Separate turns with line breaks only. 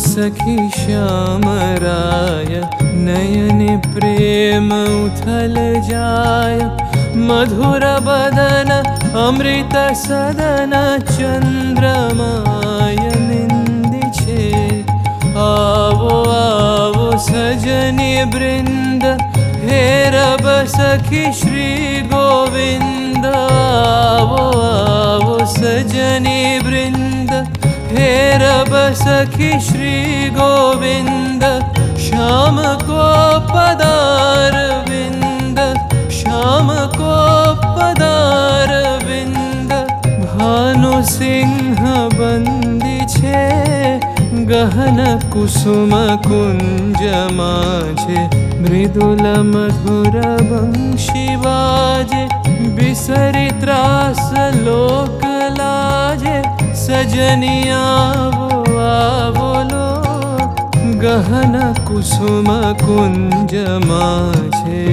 सखी श्यामराय नयने प्रेम उथल जाय मधुर बदन अमृत सदन चंद्रमाय निंदी छे आवो आवो सजनी वृंद हे रब सखी श्री गोविंद आवो आवो सजनी वृंद हे रब सखी श्री गोविंद श्याम को पदार विंद श्याम को पदार विंद भानु सिंह बंदी छे गहन कुसुम कुंज माझे मृदुल मधुर वंशी बाजे बिसरी त्रास लोक लाजे सजनी आवो आवो लो गहन कुसुम कुंज माझे।